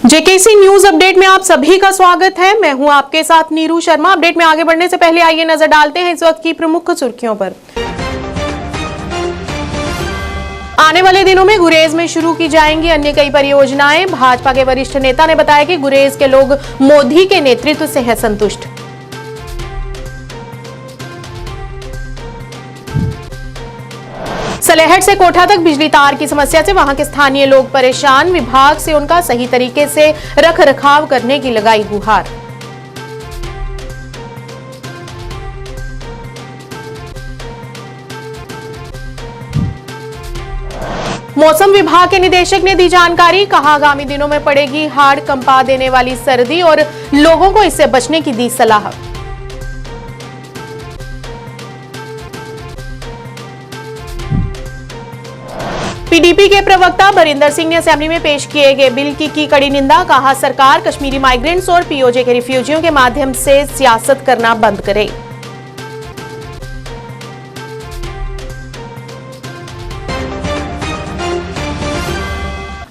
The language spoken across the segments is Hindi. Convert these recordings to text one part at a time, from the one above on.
जेकेसी न्यूज अपडेट में आप सभी का स्वागत है। मैं हूं आपके साथ नीरू शर्मा। अपडेट में आगे बढ़ने से पहले आइए नजर डालते हैं इस वक्त की प्रमुख सुर्खियों पर। आने वाले दिनों में गुरेज में शुरू की जाएंगी अन्य कई परियोजनाएं। भाजपा के वरिष्ठ नेता ने बताया कि गुरेज के लोग मोदी के नेतृत्व से हैं संतुष्ट। सलेहट से कोठा तक बिजली तार की समस्या से वहां के स्थानीय लोग परेशान। विभाग से उनका सही तरीके से रख रखाव करने की लगाई गुहार। मौसम विभाग के निदेशक ने दी जानकारी। कहा आगामी दिनों में पड़ेगी हाड़ कंपा देने वाली सर्दी और लोगों को इससे बचने की दी सलाह। पीडीपी के प्रवक्ता बरिंदर सिंह ने असेंबली में पेश किए गए बिल की कड़ी निंदा। कहा सरकार कश्मीरी माइग्रेंट्स और पीओजे के रिफ्यूजियों के माध्यम से सियासत करना बंद करे।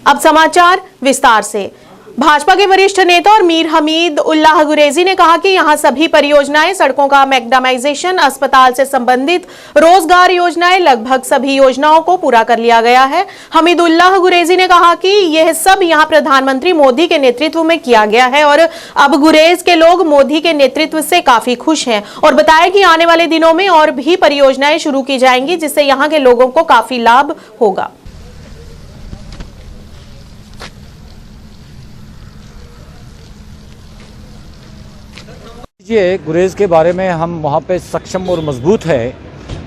अब समाचार विस्तार से। भाजपा के वरिष्ठ नेता और मीर हमीद उल्लाह गुरेजी ने कहा कि यहां सभी परियोजनाएं, सड़कों का मैकडामाइजेशन, अस्पताल से संबंधित रोजगार योजनाएं, लगभग सभी योजनाओं को पूरा कर लिया गया है। हमीद उल्लाह गुरेजी ने कहा कि यह सब यहां प्रधानमंत्री मोदी के नेतृत्व में किया गया है और अब गुरेज के लोग मोदी के नेतृत्व से काफी खुश हैं और बताया कि आने वाले दिनों में और भी परियोजनाएं शुरू की जाएंगी जिससे यहां के लोगों को काफी लाभ होगा। गुरेज के बारे में हम वहाँ पे सक्षम और मजबूत है।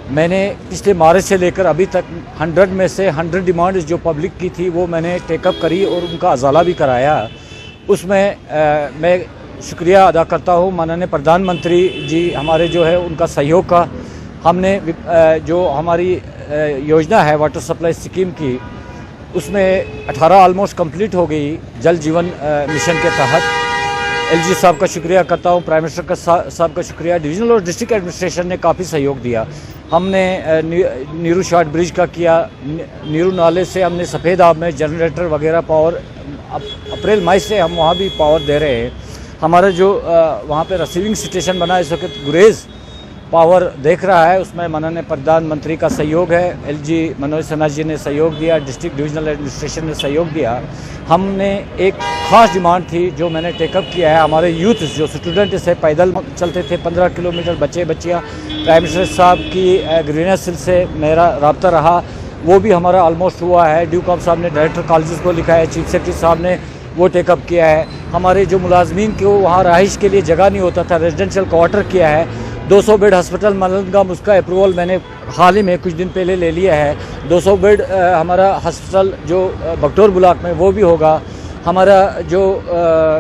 मैंने पिछले मार्च से लेकर अभी तक 100 में से 100 डिमांड्स जो पब्लिक की थी वो मैंने टेकअप करी और उनका अजाला भी कराया। उसमें मैं शुक्रिया अदा करता हूँ माननीय प्रधानमंत्री जी हमारे जो है उनका सहयोग का। हमने जो हमारी योजना है वाटर सप्लाई स्कीम की उसमें 18 ऑलमोस्ट कंप्लीट हो गई जल जीवन मिशन के तहत। एलजी साहब का शुक्रिया करता हूँ, प्राइम मिनिस्टर का साहब का शुक्रिया। डिविजनल और डिस्ट्रिक्ट एडमिनिस्ट्रेशन ने काफ़ी सहयोग दिया। हमने नीरू शॉर्ट ब्रिज का किया, नीरू नाले से हमने सफ़ेद आब में जनरेटर वगैरह पावर अप्रैल मई से हम वहाँ भी पावर दे रहे हैं। हमारा जो वहाँ पे रिसीविंग स्टेशन बना है इस वक्त गुरेज पावर देख रहा है, उसमें माननीय प्रधानमंत्री का सहयोग है। एलजी मनोज सिन्हा जी ने सहयोग दिया, डिस्ट्रिक्ट डिविजनल एडमिनिस्ट्रेशन ने सहयोग दिया। हमने एक ख़ास डिमांड थी जो मैंने टेकअप किया है, हमारे यूथ जो स्टूडेंट से पैदल चलते थे 15 किलोमीटर बच्चे बच्चियाँ, प्राइम मिनिस्टर साहब की ग्रीनस हिल से मेरा रब्ता रहा, वो भी हमारा ऑलमोस्ट हुआ है। ड्यू कॉम साहब ने डायरेक्टर कॉलेज को लिखा है, चीफ सेक्रेटरी साहब ने वो टेकअप किया है। हमारे जो मुलाजमीन को वहाँ रहाइश के लिए जगह नहीं होता था, रेजिडेंशियल क्वार्टर किया है। 200 बेड हॉस्पिटल मलंगम उसका अप्रूवल मैंने हाल ही में कुछ दिन पहले ले लिया है। 200 बेड हमारा हॉस्पिटल जो बगटोर ब्लॉक में वो भी होगा। हमारा जो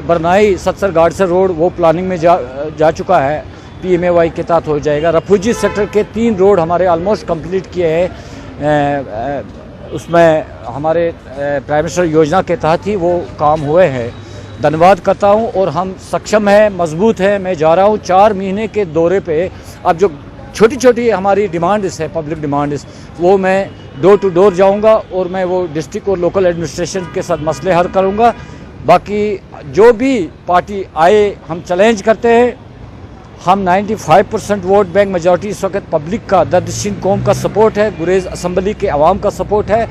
बरनाई सत्सर गाड़सर रोड वो प्लानिंग में जा चुका है, PMAY के तहत हो जाएगा। रेफ्यूजी सेक्टर के 3 रोड हमारे ऑलमोस्ट कंप्लीट किए हैं, उसमें हमारे प्राइम मिनिस्टर योजना के तहत ही वो काम हुए हैं। धन्यवाद करता हूं और हम सक्षम हैं, मजबूत हैं। मैं जा रहा हूं 4 महीने के दौरे पे। अब जो छोटी छोटी हमारी डिमांड्स है, पब्लिक डिमांड्स, वो मैं डोर टू डोर जाऊंगा और मैं वो डिस्ट्रिक्ट और लोकल एडमिनिस्ट्रेशन के साथ मसले हल करूंगा। बाकी जो भी पार्टी आए हम चैलेंज करते हैं। हम 95% वोट बैंक मेजॉरिटी इस वक्त पब्लिक का, दर्दशीन कौम का सपोर्ट है, गुरेज असम्बली के अवाम का सपोर्ट है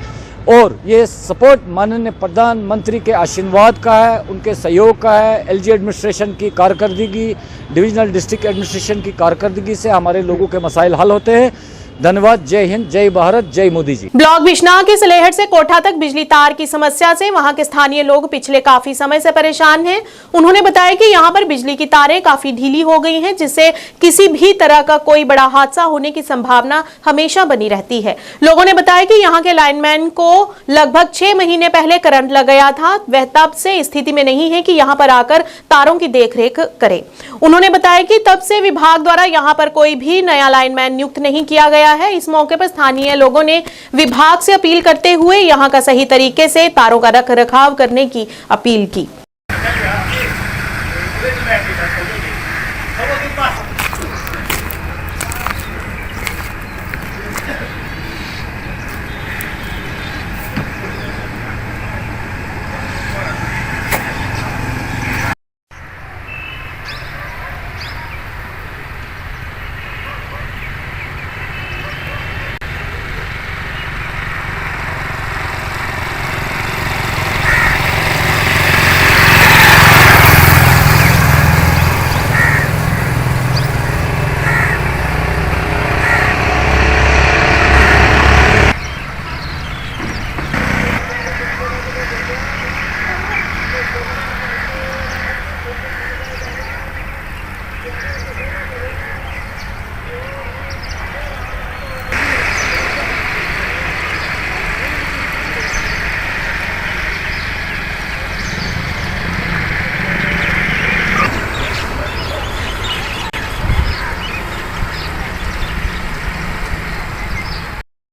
और ये सपोर्ट माननीय प्रधानमंत्री के आशीर्वाद का है, उनके सहयोग का है। एलजी एडमिनिस्ट्रेशन की कारकर्दगी, डिविजनल डिस्ट्रिक्ट एडमिनिस्ट्रेशन की कारकर्दगी से हमारे लोगों के मसाइल हल होते हैं। धन्यवाद। जय हिंद, जय भारत, जय मोदी जी। ब्लॉक बिश्नाह के सलेहट से कोठा तक बिजली तार की समस्या से वहां के स्थानीय लोग पिछले काफी समय से परेशान हैं। उन्होंने बताया कि यहां पर बिजली की तारें काफी ढीली हो गई हैं जिससे किसी भी तरह का कोई बड़ा हादसा होने की संभावना हमेशा बनी रहती है। लोगों ने बताया कि यहां के लाइनमैन को लगभग 6 महीने पहले करंट लग गया था, वह तब से स्थिति में नहीं है कि यहां पर आकर तारों की देखरेख करे। उन्होंने बताया कि तब से विभाग द्वारा यहां पर कोई भी नया लाइनमैन नियुक्त नहीं किया गया है। इस मौके पर स्थानीय लोगों ने विभाग से अपील करते हुए यहां का सही तरीके से तारों का रख रखाव करने की अपील की।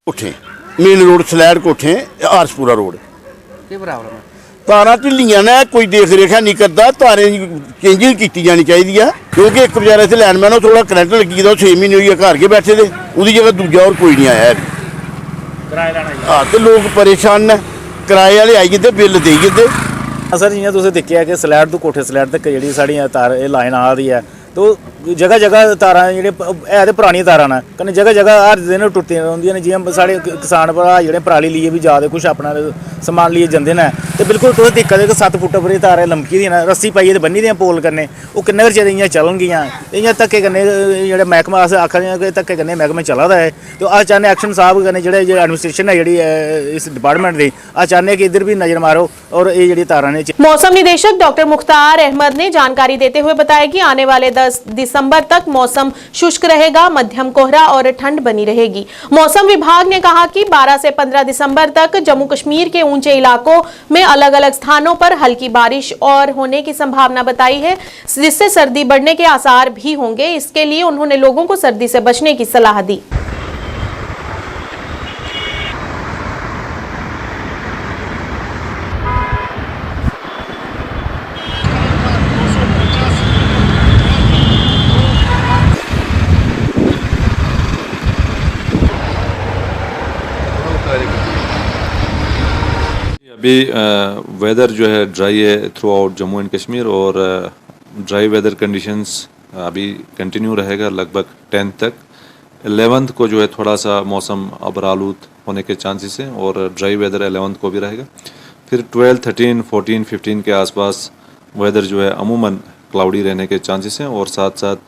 कोठे मेन रोड सलैड कोठे आरसपुरा रोड ਕੀ ਪ੍ਰੋਬਲਮ ਹੈ? तारा ढिल्लियां ने कोई देख रेखा नहीं करता तारें चेंजिंग की जानी चाहिए क्योंकि एक बेचारा इतने लैंडमैन थोड़ा करंट लगी था 6 महीने हुई घर के बैठे थे उसकी जगह दूजा और कोई नहीं आया हाँ तो लोग परेशान ने किराए वाले आई जंदे बिल दे जंदे सर जियां तुसें दिक्खेआ कि स्लैड तो कोठे स्लैड तक जेह्ड़ी साढ़ियां तार एह् लाइन आ रही है तो जगह जगह तारां जेह्ड़े है ते परानियां तारां न कन्नै जगह जगह हर दिन टुट्टियां रौंह्दियां न जियां साढ़े किसान भ्रा जेह्ड़े पराली लेइयै बी जा दे कुछ अपना समान लेइयै जंदे न ते बिल्कुल तुस दिक्खा दे कि 7 फुट पर एह् तारां लमकी दियां न रस्सी पाइयै ते बन्नी दियां पोल कन्नै ओह् किन्ने चिर इ'यां चलनगियां इ'यां धक्के कन्नै जेह्ड़े मैह्कमा अस आखने कि धक्के कन्नै मैह्कमा चला दा है तो अस चाह्न्ने एक्शन साहब कन्नै जेह्ड़े एडमिनिस्ट्रेशन है जेह्ड़ी इस डिपार्टमेंट दी अस चाह्न्ने कि इधर भी नज़र मारो और ये जेह्ड़ी तारां ने मौसम निदेशक डॉक्टर मुख्तार अहमद ने जानकारी देते हुए बताया कि आने वाले 10 दिसंबर तक मौसम शुष्क रहेगा, मध्यम कोहरा और ठंड बनी रहेगी। मौसम विभाग ने कहा कि 12 से 15 दिसंबर तक जम्मू कश्मीर के ऊंचे इलाकों में अलग अलग स्थानों पर हल्की बारिश और होने की संभावना बताई है, जिससे सर्दी बढ़ने के आसार भी होंगे। इसके लिए उन्होंने लोगों को सर्दी से बचने की सलाह दी। अभी वेदर जो है ड्राई है through out Jammu and Kashmir और ड्राई वेदर कंडीशंस अभी कंटिन्यू रहेगा लगभग 10 तक। 11th को जो है थोड़ा सा मौसम अबर आलूद होने के चांसेस हैं और ड्राई वेदर 11th को भी रहेगा। फिर 12, 13, 14, 15 के आसपास वेदर जो है अमूमन क्लाउडी रहने के चांसेस हैं और साथ साथ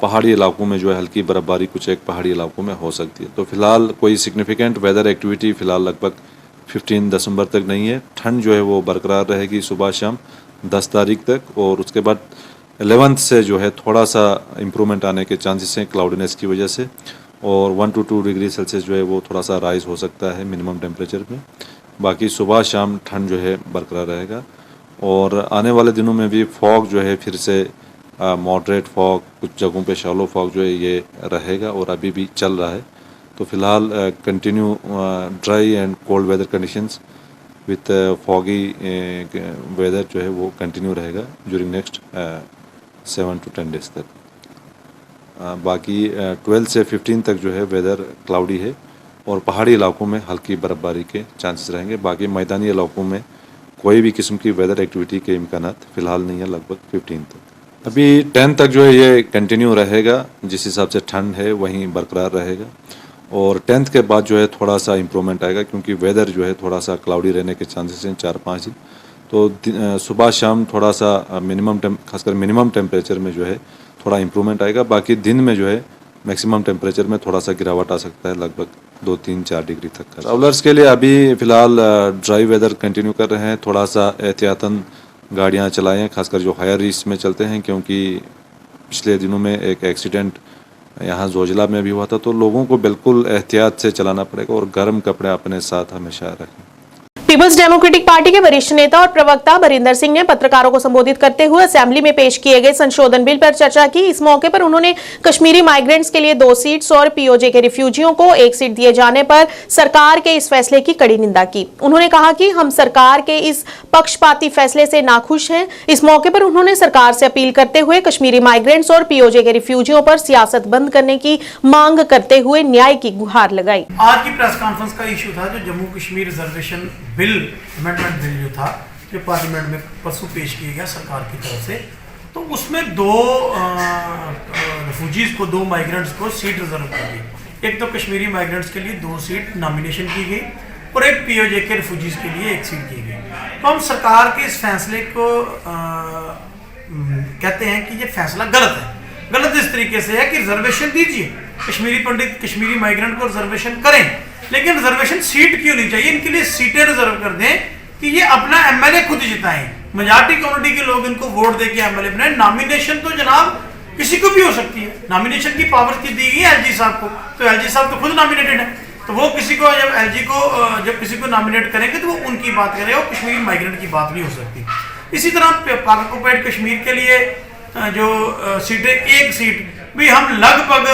पहाड़ी इलाकों में जो है हल्की बर्फ़बारी कुछ एक पहाड़ी इलाकों में हो सकती है। तो फिलहाल कोई सिग्निफिकेंट वेदर एक्टिविटी फ़िलहाल लगभग 15 दिसंबर तक नहीं है। ठंड जो है वो बरकरार रहेगी सुबह शाम 10 तारीख तक और उसके बाद 11th से जो है थोड़ा सा इम्प्रूवमेंट आने के चांसेस हैं क्लाउडीनेस की वजह से और 1 to 2 डिग्री सेल्सियस जो है वो थोड़ा सा राइज हो सकता है मिनिमम टेम्परेचर में। बाकी सुबह शाम ठंड जो है बरकरार रहेगा और आने वाले दिनों में भी फॉग जो है फिर से मॉडरेट फॉग कुछ जगहों पे शैलो फॉग जो है ये रहेगा और अभी भी चल रहा है। तो फिलहाल continue dry and cold weather conditions with foggy weather जो है वो कंटिन्यू रहेगा ड्यूरिंग नेक्स्ट 7 to 10 डेज तक। बाकी 12 से 15 तक जो है वेदर क्लाउडी है और पहाड़ी इलाकों में हल्की बर्फ़बारी के चांसेस रहेंगे। बाकी मैदानी इलाकों में कोई भी किस्म की वेदर एक्टिविटी के इम्कानात फ़िलहाल नहीं है लगभग 15 तक। अभी 10 तक जो है ये कंटिन्यू रहेगा, जिस हिसाब से ठंड है वहीं बरकरार रहेगा और 10th के बाद जो है थोड़ा सा इम्प्रूवमेंट आएगा क्योंकि वेदर जो है थोड़ा सा क्लाउडी रहने के चांसेस हैं 4-5 दिन। तो सुबह शाम थोड़ा सा खासकर मिनिमम टेम्परेचर में जो है थोड़ा इम्प्रूवमेंट आएगा। बाकी दिन में जो है मैक्सिमम टेम्परेचर में थोड़ा सा गिरावट आ सकता है लगभग 2-3-4 डिग्री तक। ट्रैवलर्स के लिए अभी फ़िलहाल ड्राई वेदर कंटिन्यू कर रहे हैं, थोड़ा सा एहतियातन गाड़ियाँ चलाएँ खासकर जो हायर रिस्क में चलते हैं क्योंकि पिछले दिनों में एक एक्सीडेंट यहाँ जोजिला में भी हुआ था। तो लोगों को बिल्कुल एहतियात से चलाना पड़ेगा और गर्म कपड़े अपने साथ हमेशा रखें। पीपल्स डेमोक्रेटिक पार्टी के वरिष्ठ नेता और प्रवक्ता बरिंदर सिंह ने पत्रकारों को संबोधित करते हुए असेंबली में पेश किए गए संशोधन बिल पर चर्चा की। इस मौके पर उन्होंने कश्मीरी माइग्रेंट्स के लिए 2 सीट्स और पीओजे के रिफ्यूजियों को 1 सीट दिए जाने पर सरकार के इस फैसले की कड़ी निंदा की। उन्होंने कहा कि हम सरकार के इस पक्षपाती फैसले से नाखुश हैं। इस मौके पर उन्होंने सरकार से अपील करते हुए कश्मीरी माइग्रेंट्स और पीओजे के रिफ्यूजियों पर सियासत बंद करने की मांग करते हुए न्याय की गुहार लगाई। आज की प्रेस कॉन्फ्रेंस का इशू था जो Jammu Kashmir reservation bill amendment bill जो था जो पार्लियामेंट में परसों पेश किया गया सरकार की तरफ से, तो उसमें 2 रिफ्यूजीज को 2 माइग्रेंट्स को सीट रिजर्व कर दी। एक तो कश्मीरी माइग्रेंट्स के लिए 2 सीट नॉमिनेशन की गई और एक पीओजे के रिफ्यूजीज के लिए 1 सीट की गई। तो हम सरकार के इस फैसले को कहते हैं कि ये फैसला गलत है। गलत इस तरीके से है कि रिजर्वेशन दीजिए, कश्मीरी पंडित कश्मीरी माइग्रेंट को रिजर्वेशन करें, लेकिन रिजर्वेशन सीट क्यों नहीं चाहिए? इनके लिए सीटें रिजर्व कर दें कि ये अपना एमएलए खुद जिताएं। मेजॉरिटी कम्युनिटी के लोग इनको वोट देके एमएलए बनाए। नॉमिनेशन तो जनाब किसी को भी हो सकती है, नॉमिनेशन की पावर की दी गई है एलजी साहब को, तो एलजी साहब तो खुद नॉमिनेटेड है, तो वो किसी को जब एलजी को जब किसी को नॉमिनेट करेंगे तो वो उनकी बात करें और कश्मीरी माइग्रेंट की बात नहीं हो सकती। इसी तरह पाक ऑक्युपाइड कश्मीर के लिए जो सीटें 1 सीट भी हम लगभग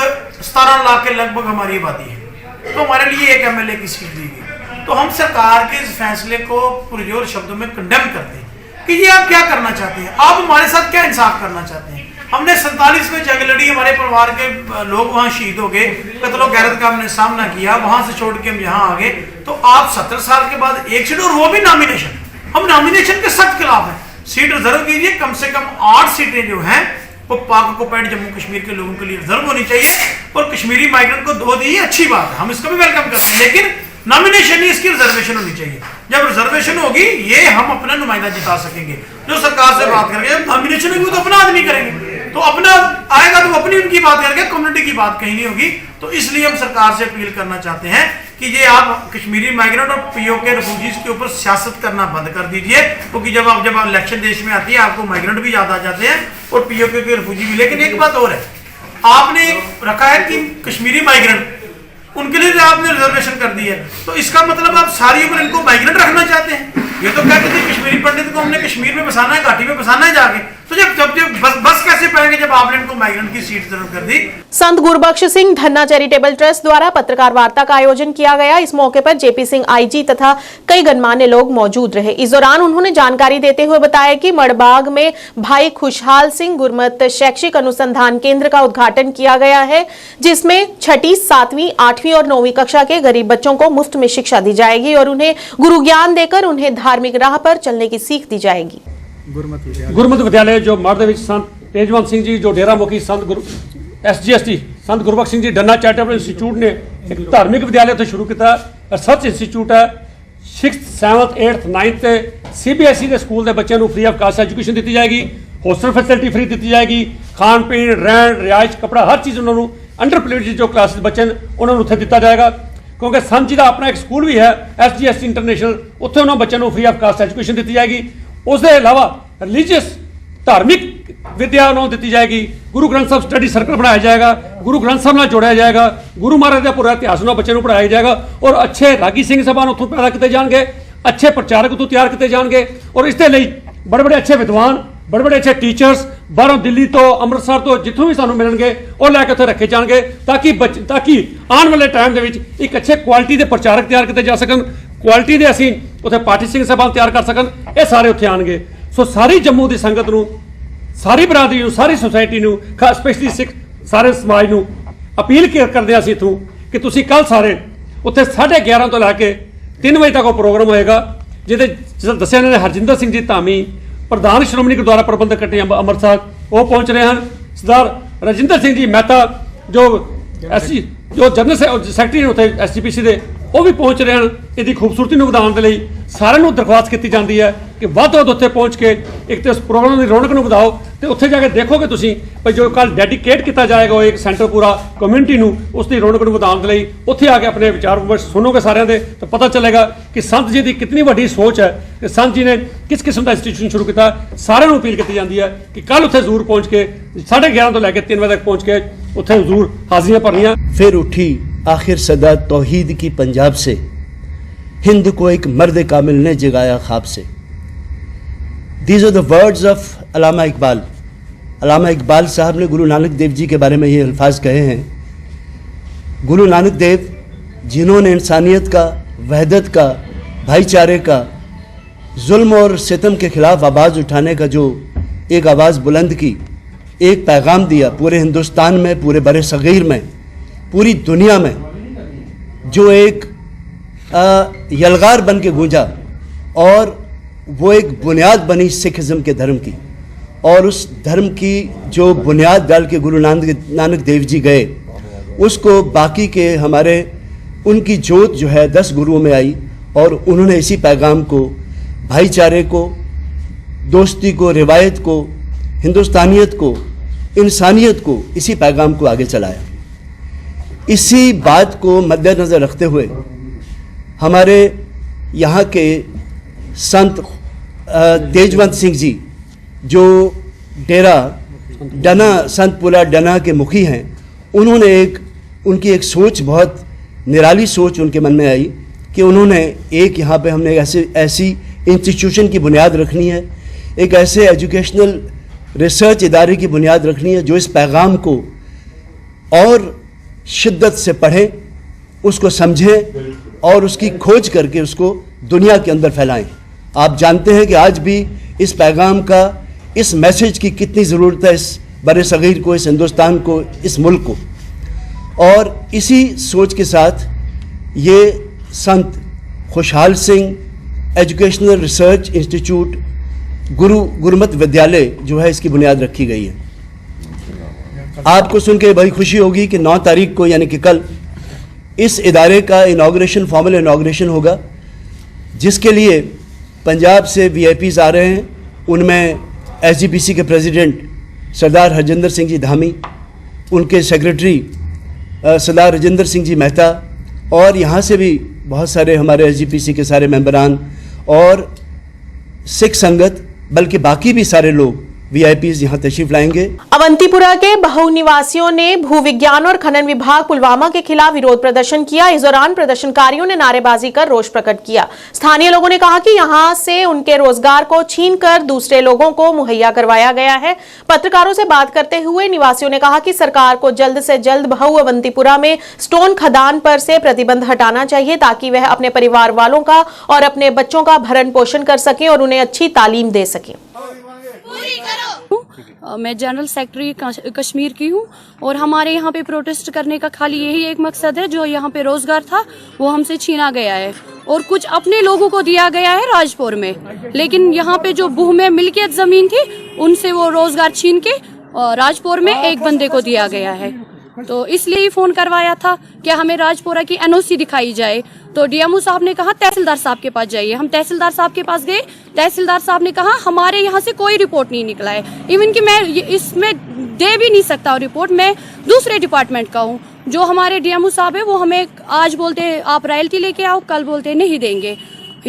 17 लाख के लगभग हमारी आबादी है, तो हमारे लिए एक एमएलए की सीट दी गई। तो हम सरकार के इस फैसले को पुरजोर शब्दों में कंडेम करते हैं कि ये आप क्या करना चाहते हैं, आप हमारे साथ क्या इंसाफ करना चाहते हैं। हमने 47 में जंग लड़ी, हमारे परिवार के लोग वहां शहीद हो गए, कत्लो गैरत का हमने सामना किया, वहां से छोड़ के हम यहाँ आ गए। तो आप 70 साल के बाद एक सीट, और वो भी नॉमिनेशन, हम नॉमिनेशन के सख्त खिलाफ हैं। सीट रिजर्व कीजिए, कम से कम 8 सीटें जो हैं वो पाक ऑक्युपाइड जम्मू कश्मीर के लोगों के लिए रिजर्व होनी चाहिए, और कश्मीरी माइग्रेंट को 2 दी, अच्छी बात है, हम इसको भी वेलकम करते हैं, लेकिन नॉमिनेशन ही इसकी रिजर्वेशन होनी चाहिए। जब रिजर्वेशन होगी ये हम अपना नुमाइंदा जिता सकेंगे। जो सरकार से बात करेंगे, जब नॉमिनेशन होगी तो अपना आदमी करेंगे, तो अपना आएगा तो अपनी उनकी बात करेंगे, कम्युनिटी की बात कहीं नहीं होगी। तो इसलिए हम सरकार से अपील करना चाहते हैं कि ये आप कश्मीरी माइग्रेंट और पीओके रिफ्यूजीज के ऊपर सियासत करना बंद कर दीजिए, क्योंकि जब इलेक्शन देश में आती है आपको माइग्रेंट भी याद आ जाते हैं और पीओके के रिफ्यूजी भी। लेकिन एक बात और है, आपने रखा है कि कश्मीरी माइग्रेंट, उनके लिए आपने रिजर्वेशन कर दी है, तो इसका मतलब आप सारी उम्र इनको माइग्रेंट रखना चाहते हैं। ये तो कहते थे कश्मीरी पंडित को हमने कश्मीर में बसाना है, घाटी में बसाना है जाके, तो जब बस कैसे पाएंगे जब आपने इनको माइग्रेंट की सीट रिजर्व कर दी। संत गुरबख्श सिंह धन्ना चैरिटेबल ट्रस्ट द्वारा पत्रकार वार्ता का आयोजन किया गया। इस मौके पर जेपी सिंह आईजी तथा कई गणमान्य लोग मौजूद रहे। इस दौरान उन्होंने जानकारी देते हुए बताया कि मड़बाग में भाई खुशहाल सिंह गुरमत शैक्षिक अनुसंधान केंद्र का उद्घाटन किया गया है, जिसमें 6ठी, 7वीं, 8वीं और 9वीं कक्षा के गरीब बच्चों को मुफ्त में शिक्षा दी जाएगी और उन्हें गुरु ज्ञान देकर उन्हें धार्मिक राह पर चलने की सीख दी जाएगी। गुरमत विद्यालय जो मर्द विच संत तेजवंत सिंह जी जो डेरा मुखी संत SGST संत गुरबख्श सिंह जी डन्ना चैरिटेबल इंस्टीट्यूट ने एक धार्मिक विद्यालय उत्थे शुरू किया। रिसर्च इंस्टीट्यूट है। 6th 7th 8th 9th CBSE के स्कूल के बच्चों को फ्री ऑफ कास्ट एजुकेशन दी जाएगी, हॉस्टल फैसिलिटी फ्री दी जाएगी, खान पीन रहन रिहाइश कपड़ा हर चीज़ उन्होंने अंडर प्रिविलेज जो क्लासेस बच्चे उन्होंने उत्थे दिता जाएगा। क्योंकि संत जी का अपना एक स्कूल भी है SGST इंटरनेशनल, उत्थे उन्होंने बच्चों को फ्री ऑफ कास्ट एजुकेशन दी जाएगी। उसके अलावा रिलीजियस धार्मिक विद्या उन्होंने दी जाएगी। गुरु ग्रंथ साहब स्टडी सर्कल बनाया जाएगा, गुरु ग्रंथ साहब जोड़ा जाएगा, गुरु महाराज का पूरा इतिहास उन्होंने बच्चों को पढ़ाया जाएगा और अच्छे रागी सिंह साहबान उत्थों पैदा किए जाएंगे, अच्छे प्रचारक उत्थों तैयार किए जाएंगे और इसके लिए बड़े बड़े अच्छे विद्वान, बड़े बड़े अच्छे टीचर्स बाहरों दिल्ली तो अमृतसर तो जितों भी सानू मिलणगे और लैके उत्थे रखे जाएंगे ताकि आने वाले टाइम के विच एक अच्छे क्वालिटी के प्रचारक तैयार किए जा सकन, क्वालिटी के असीं उत्थे पार्टी सिंह साहबान तैयार कर सकन। ये सारे उत्थे आएंगे। सो सारी जम्मू की संगत नूं, सारी बरादरी नूं, सारी सोसाइटी नूं, खास स्पेशली सिख सारे समाज नूं अपील करदे असीं इत्थों कि तुसीं कल सारे उत्थे 11:30 तो लैके 3 बजे तक वो प्रोग्राम होएगा, जिहदे दस्सिया इन्होंने हरजिंदर सिंह जी धामी प्रधान श्रोमणी गुरुद्वारा प्रबंधक कमेटी अमृतसर वो पहुंच रहे हैं, सरदार राजिंदर सिंह जी मेहता जो जनरल सैकटरी ने उत्थे SGPC के वो भी पहुंच रहे हैं। इसकी खूबसूरती को वधाउण दे लई सारिआं दरख्वास्त की जाती है कि वध तो उत्थे पहुंच के एक तो इस प्रोग्राम की रौनक को वधाओ तो उत्थे जाके देखोगे तुसीं भाई जो कल डेडिकेट किया जाएगा एक सेंटर पूरा कम्यूनिटी नूं उसकी रौनक को वधाउण दे लई उत्थे आके अपने विचार विमर्श सुनोगे सारिआं दे तो पता चलेगा कि संत जी की कितनी वड्डी सोच है कि संत जी ने किस किस्म का इंस्टीट्यूशन शुरू किया। सारिआं नूं अपील की जाती है कि कल उत्थे जरूर पहुंच के 11:30 तो लैके 3 बजे तक पहुंच के उत्थे जरूर हाजिरियां भरनियां। फिर उठी आखिर सदा तौहीद की पंजाब से, हिंद को एक मर्द कामिल ने जगाया ख्वाब से। These are the words of Allama Iqbal. Allama Iqbal साहब ने गुरु नानक देव जी के बारे में ये अल्फाज कहे हैं। गुरु नानक देव जिन्होंने इंसानियत का, वहदत का, भाईचारे का, जुल्म और सितम के खिलाफ आवाज़ उठाने का जो एक आवाज़ बुलंद की, एक पैगाम दिया पूरे हिंदुस्तान में, पूरे बरे सगीर में, पूरी दुनिया में, जो एक यलगार बन के गूंजा और वो एक बुनियाद बनी सिखिज़्म के धर्म की। और उस धर्म की जो बुनियाद डाल के गुरु नानक देव जी गए, उसको बाकी के हमारे उनकी जोत जो है 10 गुरुओं में आई और उन्होंने इसी पैगाम को, भाईचारे को, दोस्ती को, रिवायत को, हिंदुस्तानियत को, इंसानियत को, इसी पैगाम को आगे चलाया। इसी बात को मद्देनज़र रखते हुए हमारे यहाँ के संत तेजवंत सिंह जी जो डेरा डना संत पुला डना के मुखी हैं, उन्होंने उनकी एक सोच, बहुत निराली सोच उनके मन में आई कि उन्होंने एक यहाँ पे हमने ऐसी इंस्टीट्यूशन की बुनियाद रखनी है, एक ऐसे एजुकेशनल रिसर्च इदारे की बुनियाद रखनी है जो इस पैगाम को और शिद्दत से पढ़ें उसको समझें और उसकी खोज करके उसको दुनिया के अंदर फैलाएं। आप जानते हैं कि आज भी इस पैगाम का, इस मैसेज की कितनी ज़रूरत है इस बड़े सगीर को, इस हिंदुस्तान को, इस मुल्क को। और इसी सोच के साथ ये संत खुशहाल सिंह एजुकेशनल रिसर्च इंस्टीट्यूट गुरुमत विद्यालय जो है, इसकी बुनियाद रखी गई है। आपको सुन के बड़ी खुशी होगी कि 9 तारीख को यानी कि कल इस इदारे का इनाग्रेशन, फॉर्मल इनाग्रेशन होगा, जिसके लिए पंजाब से VIPs आ रहे हैं। उनमें SGPC के प्रेसिडेंट सरदार हरजिंदर सिंह जी धामी, उनके सेक्रेटरी सरदार राजेंद्र सिंह जी मेहता, और यहाँ से भी बहुत सारे हमारे SGPC के सारे मेंबरान और सिख संगत, बल्कि बाकी भी सारे लोग VIPs यहाँ तशरीफ लाएंगे। अवंतीपुरा के बहु निवासियों ने भूविज्ञान और खनन विभाग पुलवामा के खिलाफ विरोध प्रदर्शन किया। इस दौरान प्रदर्शनकारियों ने नारेबाजी कर रोष प्रकट किया। स्थानीय लोगों ने कहा कि यहां से उनके रोजगार को छीनकर दूसरे लोगों को मुहैया करवाया गया है। पत्रकारों से बात करते हुए निवासियों ने कहा कि सरकार को जल्द से जल्द बहु अवंतीपुरा में स्टोन खदान पर से प्रतिबंध हटाना चाहिए, ताकि वह अपने परिवार वालों का और अपने बच्चों का भरण पोषण कर सकें और उन्हें अच्छी तालीम दे सकें। मैं जनरल सेक्रेटरी कश्मीर की हूँ और हमारे यहाँ पे प्रोटेस्ट करने का खाली यही एक मकसद है, जो यहाँ पे रोजगार था वो हमसे छीना गया है और कुछ अपने लोगों को दिया गया है राजपुर में, लेकिन यहाँ पे जो बूह में मिल्कियत जमीन थी उनसे वो रोजगार छीन के राजपुर में एक बंदे को दिया गया है। तो इसलिए ही फोन करवाया था कि हमें राजपुरा की NOC दिखाई जाए। तो DMO साहब ने कहा तहसीलदार साहब के पास जाइए। हम तहसीलदार साहब के पास गए, तहसीलदार साहब ने कहा हमारे यहाँ से कोई रिपोर्ट नहीं निकला है। इवन कि मैं इसमें दे भी नहीं सकता रिपोर्ट, मैं दूसरे डिपार्टमेंट का हूँ। जो हमारे DMO साहब है वो हमें आज बोलते आप रॉयल्टी लेके आओ, कल बोलते नहीं देंगे।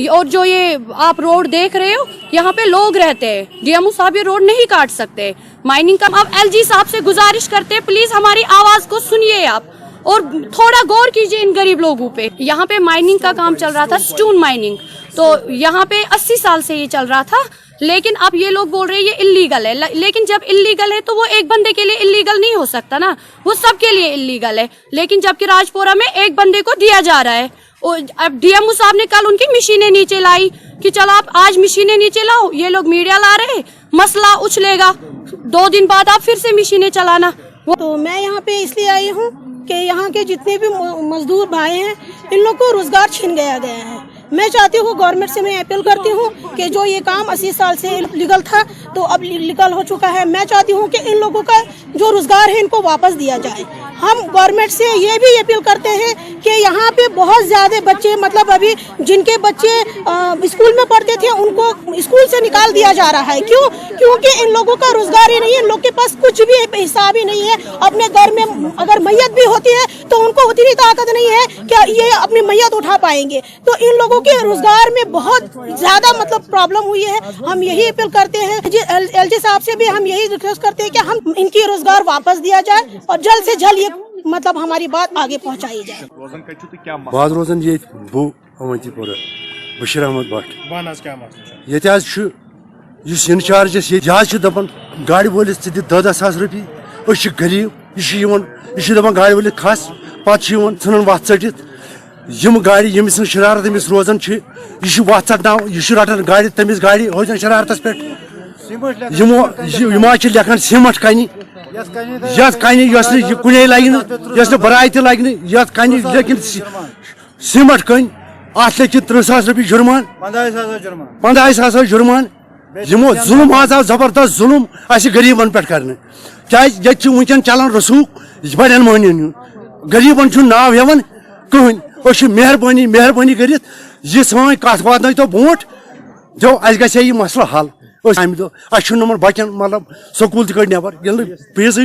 और जो ये आप रोड देख रहे हो यहाँ पे लोग रहते हैं, DMO साहब ये रोड नहीं काट सकते। माइनिंग का अब LG साहब से गुजारिश करते हैं, प्लीज हमारी आवाज को सुनिए आप और थोड़ा गौर कीजिए इन गरीब लोगों पे। यहाँ पे माइनिंग का काम चल रहा था, स्टोन माइनिंग, तो यहाँ पे 80 साल से ये चल रहा था, लेकिन अब ये लोग बोल रहे हैं ये इल्लीगल है। लेकिन जब इल्लीगल है तो वो एक बंदे के लिए इल्लीगल नहीं हो सकता ना, वो सबके लिए इल्लीगल है। लेकिन जबकि राजपुरा में एक बंदे को दिया जा रहा है। और अब DMO साहब ने कल उनकी मशीनें नीचे लाई कि चलो आप आज मशीनें नीचे लाओ, ये लोग मीडिया ला रहे, मसला उछलेगा, 2 दिन बाद आप फिर से मशीनें चलाना। तो मैं यहाँ पे इसलिए आई हूँ कि यहाँ के जितने भी मजदूर भाई हैं इन लोग को रोजगार छीन गया है। मैं चाहती हूँ गवर्नमेंट से मैं अपील करती हूँ कि जो ये काम 80 साल से लीगल था तो अब लीगल हो चुका है। मैं चाहती हूँ कि इन लोगों का जो रोजगार है इनको वापस दिया जाए। हम गवर्नमेंट से ये भी अपील करते हैं कि यहाँ पे बहुत ज्यादा बच्चे, मतलब अभी जिनके बच्चे स्कूल में पढ़ते थे उनको स्कूल से निकाल दिया जा रहा है। क्यों? क्योंकि इन लोगों का रोजगार ही नहीं है, इन लोग के पास कुछ भी हिसाब ही नहीं है। अपने घर में अगर मैयत भी होती है तो उनको उतनी ताकत नहीं है कि ये अपनी मैयत उठा पाएंगे। तो इन लोगों के रोजगार में बहुत ज्यादा मतलब प्रॉब्लम हुई है। हम यही अपील करते हैं LG साहब से भी हम यही रिक्वेस्ट करते हैं कि हम इनकी रोजगार वापस दिया जाए और जल्द से जल्द ये मतलब हमारी बात आगे पहुंचाई जाए। बाद रोजन ये बू अवंतीपुरा बशीर अहमद भट्ट ये इंचार्ज दपान गाड़ी वोलिस 10,000 सास रुपये गरीब यह दपान गाड़ी वोलिस खस पे सन वत चटित यम गाड़ी यमिस शरारत अमिस रोजान यह वत चटना यह रटान गाड़ी तमिस गाड़ी होजन शरारत पे यम लेखान सीमट कन यथ कन कुने लगे बराय त लगे यथ कन लेकिन सीमट कन अत लगे 30,000 रुपये जुर्मान 15,000 जुर्मान यमो जुलम आज आव जबरदस्त जुलम गरीबन पे कर क्या वनकन चलान रसूख बड़न महन गरीबन नाव हेवन कहन मेहरबानी मेहरबानी कर यह सन कत वात तो बोट जो अस ग मसल हल अमे दो बचन मतलब स्कूल तक नबर फीस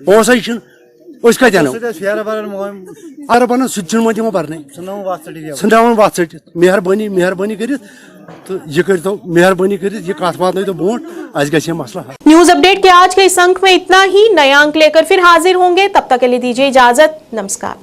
पोस कत अनो अगर बन सह तम बरन सनावन वत चटित मेहरबानी मेहरबानी कर तो यह कर तो मेहरबानी कर यह कत वात तो बोट अस ग मसला हल। न्यूज अपडेट के आज के इस अंक में इतना ही। नया अंक लेकर फिर हाजिर होंगे, तब तक के लिए दीजिए इजाजत। नमस्कार।